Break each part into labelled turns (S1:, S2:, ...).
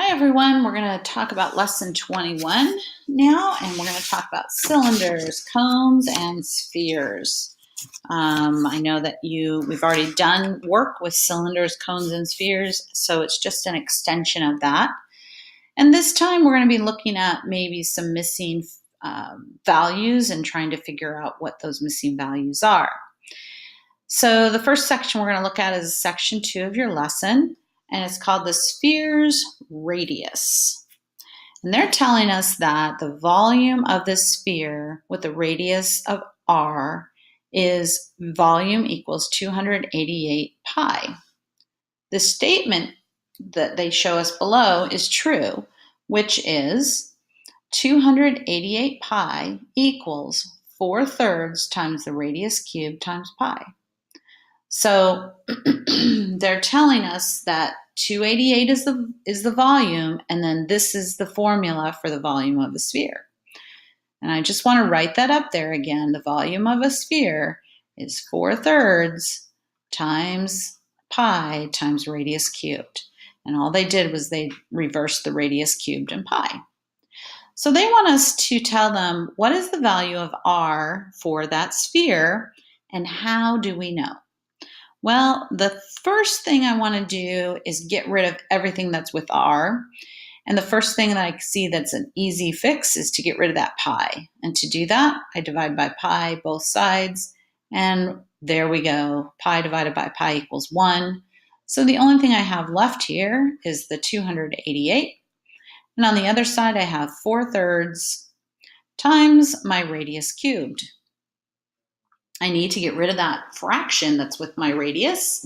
S1: Hi everyone, we're going to talk about lesson 21 now, and we're going to talk about cylinders, cones, and spheres. I know that we've already done work with cylinders, cones, and spheres, so it's just an extension of that. And this time we're going to be looking at maybe some missing values and trying to figure out what those missing values are. So the first section we're going to look at is section 2 of your lesson, and it's called the sphere's radius. And they're telling us that the volume of the sphere with a radius of r is volume equals 288 pi. The statement that they show us below is true, which is 288 pi equals 4/3 times the radius cubed times pi. So they're telling us that 288 is the volume, and then this is the formula for the volume of the sphere. And I just want to write that up there again. The volume of a sphere is 4/3 times pi times radius cubed. And all they did was they reversed the radius cubed and pi. So they want us to tell them what is the value of r for that sphere, and how do we know? Well, the first thing I want to do is get rid of everything that's with r. And the first thing that I see that's an easy fix is to get rid of that pi. And to do that, I divide by pi both sides. And there we go. Pi divided by pi equals 1. So the only thing I have left here is the 288. And on the other side, I have 4/3 times my radius cubed. I need to get rid of that fraction that's with my radius.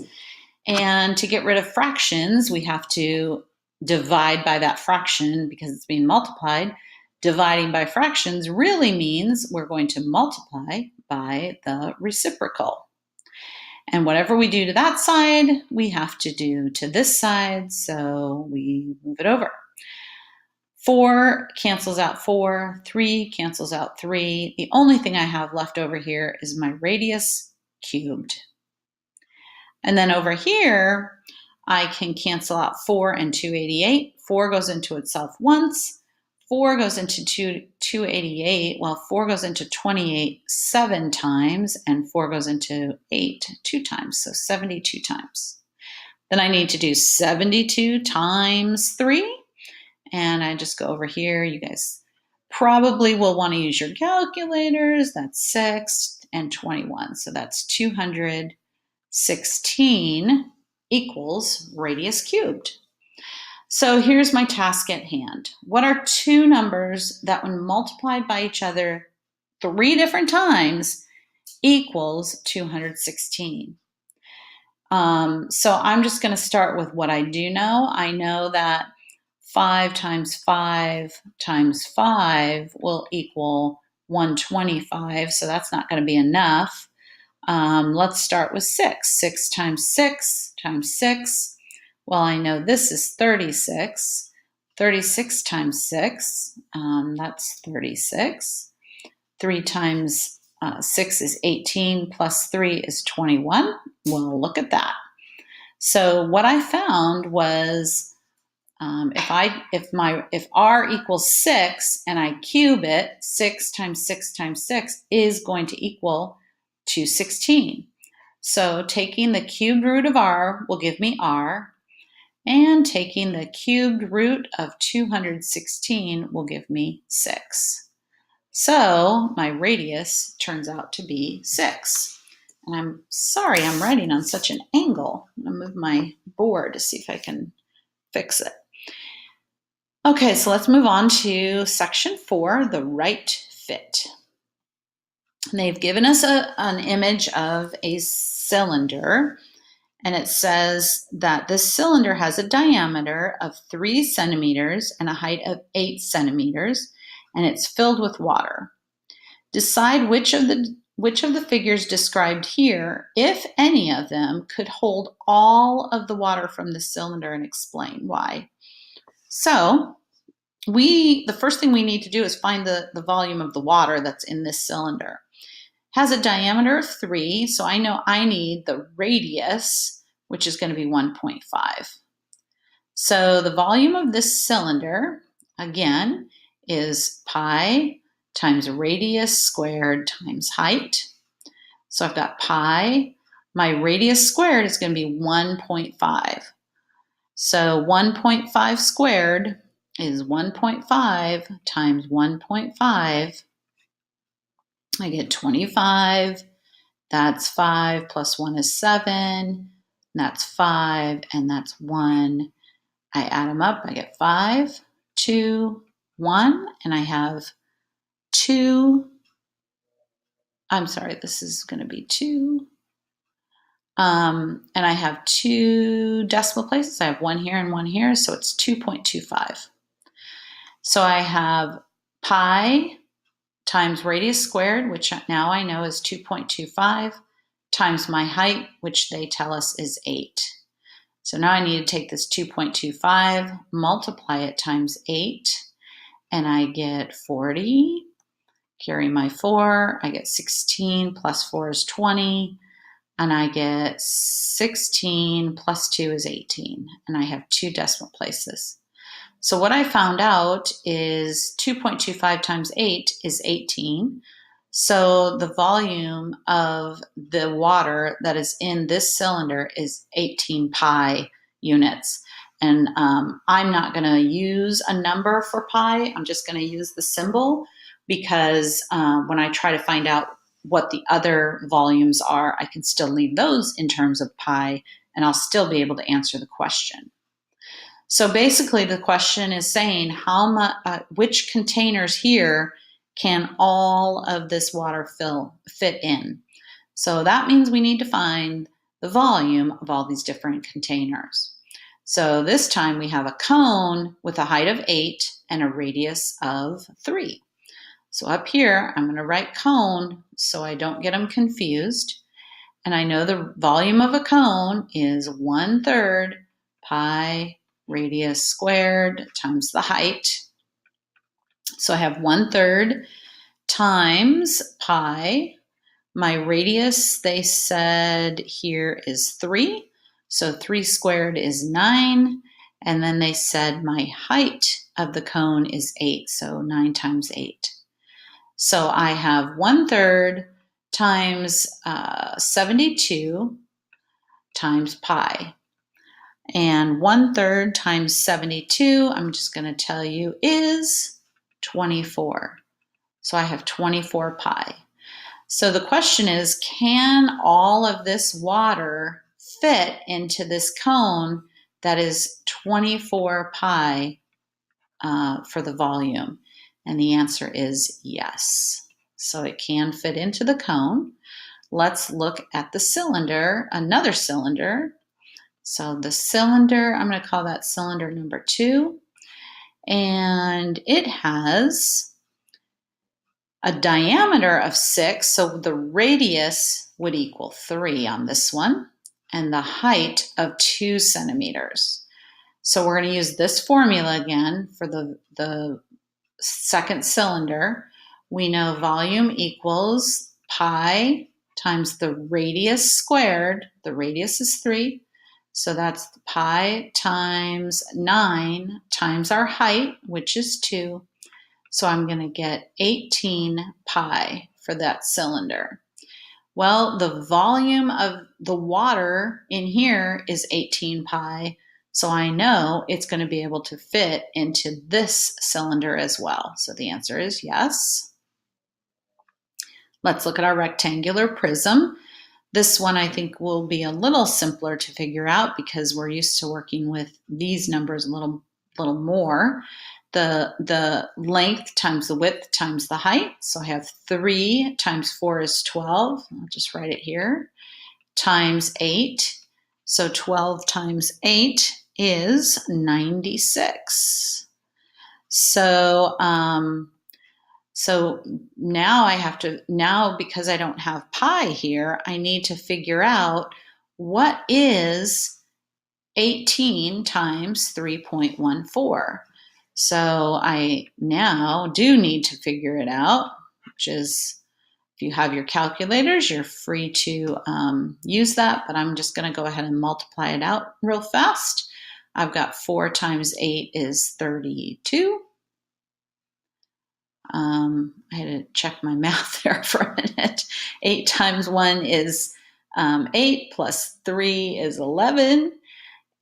S1: And to get rid of fractions, we have to divide by that fraction because it's being multiplied. Dividing by fractions really means we're going to multiply by the reciprocal. And whatever we do to that side, we have to do to this side, so we move it over. 4 cancels out 4, 3 cancels out 3. The only thing I have left over here is my radius cubed. And then over here, I can cancel out 4 and 288. 4 goes into itself once. 4 goes into 288. Well, 4 goes into 28 7 times, and 4 goes into 8 2 times, so 72 times. Then I need to do 72 times 3. And I just go over here. You guys probably will want to use your calculators. That's 6 and 21. So that's 216 equals radius cubed. So here's my task at hand. What are two numbers that when multiplied by each other 3 different times equals 216? So I'm just going to start with what I do know. I know that 5 times 5 times 5 will equal 125, so that's not going to be enough. Let's start with 6. 6 times 6 times 6. Well, I know this is 36. 36 times 6, that's 36. 3 times 6 is 18, plus 3 is 21. Well, look at that. So what I found was if r equals 6 and I cube it, 6 times 6 times 6 is going to equal 216. So taking the cubed root of r will give me r, and taking the cubed root of 216 will give me 6. So my radius turns out to be 6. And I'm sorry I'm writing on such an angle. I'm going to move my board to see if I can fix it. Okay, so let's move on to section 4, the right fit. And they've given us an image of a cylinder, and it says that this cylinder has a diameter of 3 centimeters and a height of 8 centimeters, and it's filled with water. Decide which of the figures described here, if any of them, could hold all of the water from the cylinder, and explain why. So the first thing we need to do is find the volume of the water that's in this cylinder. It has a diameter of 3, so I know I need the radius, which is going to be 1.5. So the volume of this cylinder, again, is pi times radius squared times height. So I've got pi. My radius squared is going to be 1.5. So 1.5 squared is 1.5 times 1.5. I get 25. That's 5 plus 1 is 7. That's 5, and that's 1. I add them up. I get 5, 2, 1, and I have 2. I'm sorry, this is going to be 2. And I have 2 decimal places. I have 1 here and 1 here, so it's 2.25. So I have pi times radius squared, which now I know is 2.25, times my height, which they tell us is 8. So now I need to take this 2.25, multiply it times 8, and I get 40. Carry my 4, I get 16 plus 4 is 20, and I get 16 plus 2 is 18, and I have 2 decimal places. So what I found out is 2.25 times 8 is 18. So the volume of the water that is in this cylinder is 18 pi units. And I'm not going to use a number for pi. I'm just going to use the symbol because when I try to find out what the other volumes are, I can still leave those in terms of pi, and I'll still be able to answer the question. So basically the question is saying how much, which containers here can all of this water fit in? So that means we need to find the volume of all these different containers. So this time we have a cone with a height of 8 and a radius of 3. So up here, I'm going to write cone so I don't get them confused. And I know the volume of a cone is 1/3 pi radius squared times the height. So I have 1/3 times pi. My radius, they said here is 3. So 3 squared is 9. And then they said my height of the cone is 8. So 9 times 8. So I have 1/3 times 72 times pi. And 1/3 times 72, I'm just going to tell you, is 24. So I have 24 pi. So the question is, can all of this water fit into this cone that is 24 pi for the volume? And the answer is yes. So it can fit into the cone. Let's look at the cylinder, another cylinder. So the cylinder, I'm going to call that cylinder number 2. And it has a diameter of 6. So the radius would equal 3 on this one. And the height of 2 centimeters. So we're going to use this formula again for the second cylinder. We know volume equals pi times the radius squared. The radius is 3. So that's pi times 9 times our height, which is 2. So I'm going to get 18 pi for that cylinder. Well, the volume of the water in here is 18 pi. So I know it's going to be able to fit into this cylinder as well. So the answer is yes. Let's look at our rectangular prism. This one I think will be a little simpler to figure out because we're used to working with these numbers a little more. The length times the width times the height. So I have 3 times 4 is 12. I'll just write it here. Times 8. So 12 times 8 is 96. So now I have to, because I don't have pi here, I need to figure out what is 18 times 3.14. So I now do need to figure it out, which is, if you have your calculators, you're free to use that, but I'm just going to go ahead and multiply it out real fast. I've got 4 times 8 is 32. I had to check my math there for a minute. 8 times 1 is 8, plus 3 is 11.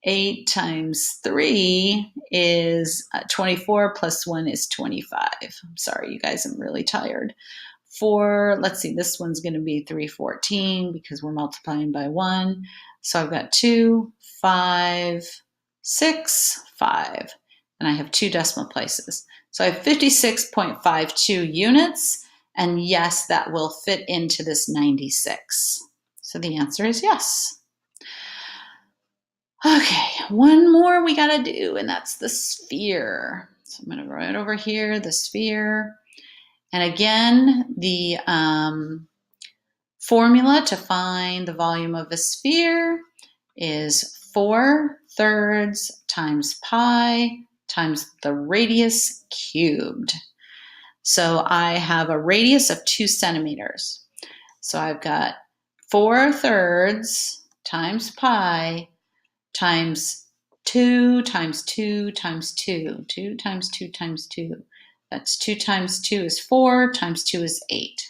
S1: 8 times 3 is 24, plus 1 is 25. I'm sorry, you guys, I'm really tired. 4, let's see, this one's going to be 314 because we're multiplying by 1. So I've got 2, 5, 6, 5. And I have 2 decimal places. So I have 56.52 units. And yes, that will fit into this 96. So the answer is yes. Okay, one more we got to do, and that's the sphere. So I'm going to write over here, the sphere. And again, the formula to find the volume of a sphere is 4/3 times pi times the radius cubed. So I have a radius of 2 centimeters. So I've got 4/3 times pi times 2 times 2 times 2. 2 times 2 times 2. That's 2 times 2 is 4, times 2 is 8.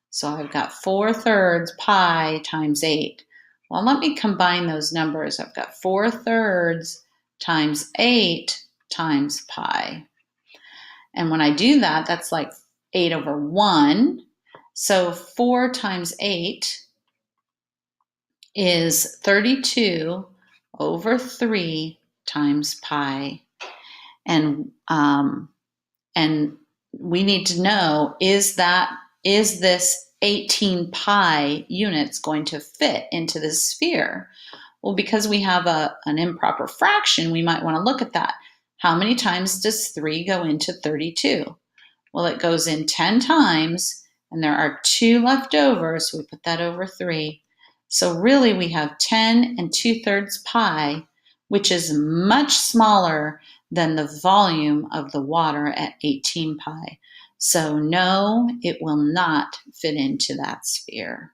S1: So I've got 4/3 pi times 8. Well, let me combine those numbers. I've got 4/3 times 8 times pi. And when I do that, that's like 8 over 1. So 4 times 8 is 32 over 3 times pi. And we need to know, is this 18 pi units going to fit into this sphere? Well, because we have an improper fraction, we might want to look at that. How many times does 3 go into 32? Well, it goes in 10 times, and there are 2 left over, so we put that over 3. So really we have 10 and 2/3 pi, which is much smaller than the volume of the water at 18 pi. So no, it will not fit into that sphere.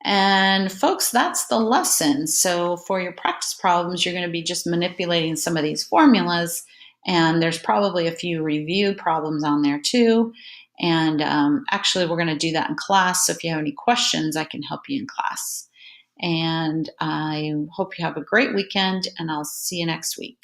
S1: And folks, that's the lesson. So for your practice problems, you're going to be just manipulating some of these formulas, and there's probably a few review problems on there too. And actually, we're going to do that in class. So if you have any questions, I can help you in class. And I hope you have a great weekend, and I'll see you next week.